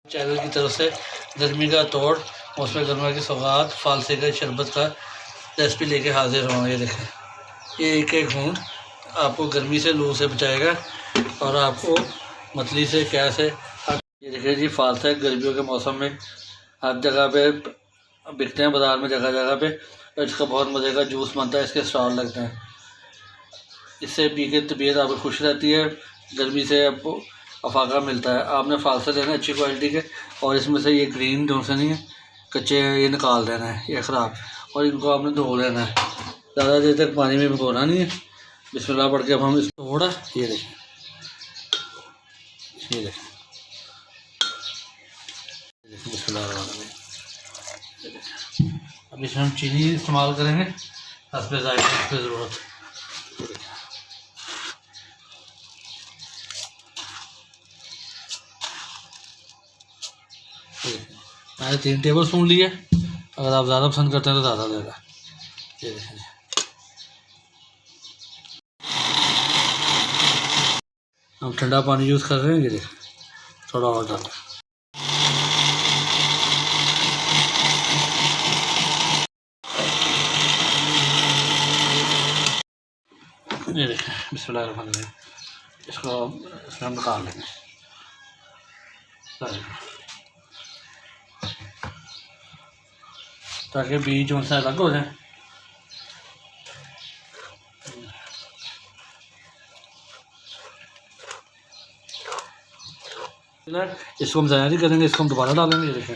Channel की तरफ से गर्मी का तोड़ मौसम गर्मा की सौगात फालसे का शरबत का रेसिपी लेके हाजिर हुआ। ये देखें, ये एक एक घूंट आपको गर्मी से लू से बचाएगा और आपको मतली से क्या से। ये देखिए जी, फालसा है गर्मियों के मौसम में हर जगह पे बिकते हैं, बाज़ार में जगह जगह पे। इसका बहुत मज़े का जूस बनता है, इसके स्टॉल लगते हैं। इससे पी के तबीयत आपकी खुश रहती है, गर्मी से आपको अफाका मिलता है। आपने फालसा लेना है अच्छी क्वालिटी के, और इसमें से ये ग्रीन जो से नहीं है, कच्चे हैं, ये निकाल देना है, ये ख़राब। और इनको आपने धो लेना है, ज़्यादा देर तक पानी में भिगोना नहीं है। बिस्मिल्लाह पढ़ के अब हम इसको थोड़ा ये देखें, ये देखें, बिस्मिल्लाह। अब इसमें हम चीनी इस्तेमाल करेंगे, हस्बे ज़ायक़े की ज़रूरत। मैंने 3 टेबल स्पून लिए, अगर आप ज़्यादा पसंद करते हैं तो ज़्यादा लेगा। ये देखें, हम ठंडा पानी यूज़ कर रहे हैं। ये देखें, थोड़ा और डालें। ये देखें, बिस्मिल्लाह रहमान रहीम। इसको इसमें हम निकाल लेंगे ताकि बीज जो सा अलग हो जाए। इसको हम ज़ाया नहीं करेंगे, इसको हम दोबारा डालेंगे। ये देखें,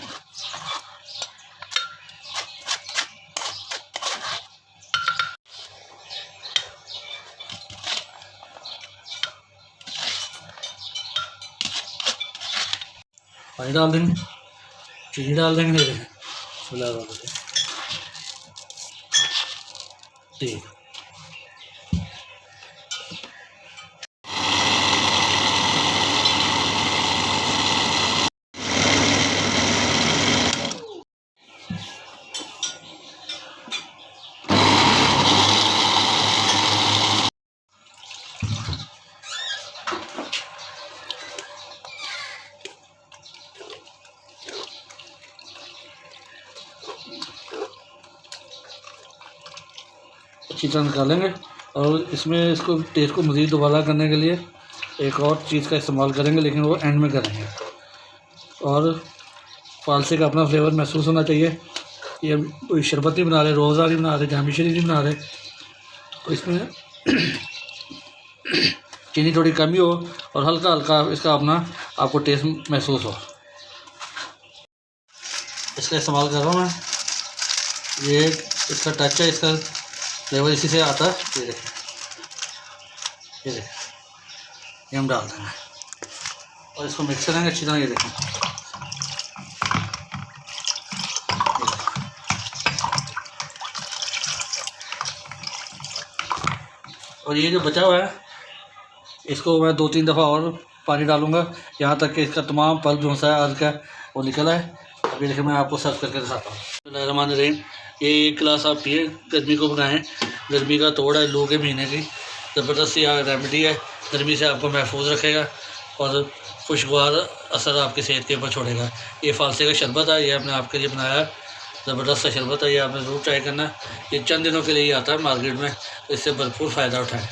पानी डाल देंगे, चीनी डाल देंगे। ये देखें, ठीक। अच्छी तरह निकालेंगे और इसमें इसको टेस्ट को मज़ीद दोबारा करने के लिए एक और चीज़ का इस्तेमाल करेंगे, लेकिन वो एंड में करेंगे। और फालसे का अपना फ्लेवर महसूस होना चाहिए। ये कोई शरबत नहीं बना रहे, रोज़ा नहीं बना रहे, जामी शरीफ नहीं बना रहे, तो इसमें चीनी थोड़ी कमी हो और हल्का हल्का इसका अपना आपको टेस्ट महसूस हो। इसका इस्तेमाल कर रहा हूँ मैं। ये इसका टच है, इसका फ्लेवर इसी से आता है। ये देखें, ये देखें, ये हम डाल देंगे और इसको मिक्स करेंगे अच्छी तरह। ये देखें, और ये जो बचा हुआ है इसको मैं 2-3 दफ़ा और पानी डालूँगा, यहाँ तक कि इसका तमाम पल्प जो सा अर्ज का वो निकला है। अभी देखिए, मैं आपको सर्व करके दिखाता हूँ। बिस्मिल्लाहिर्रहमानिर्रहीम। ये 1 गिलास आप पिए, गर्मी को बनाएं। गर्मी का तोड़ है, लू के महीने की ज़बरदस्त रेमेडी है। गर्मी से आपको महफूज रखेगा और खुशगवार असर आपकी सेहत के ऊपर छोड़ेगा। ये फालसे का शरबत है, ये हमने आपके लिए बनाया। ज़बरदस्त सा शरबत है, ये आपने ज़रूर ट्राई करना है। ये चंद दिनों के लिए ही आता है मार्केट में, तो इससे भरपूर फ़ायदा उठाएँ।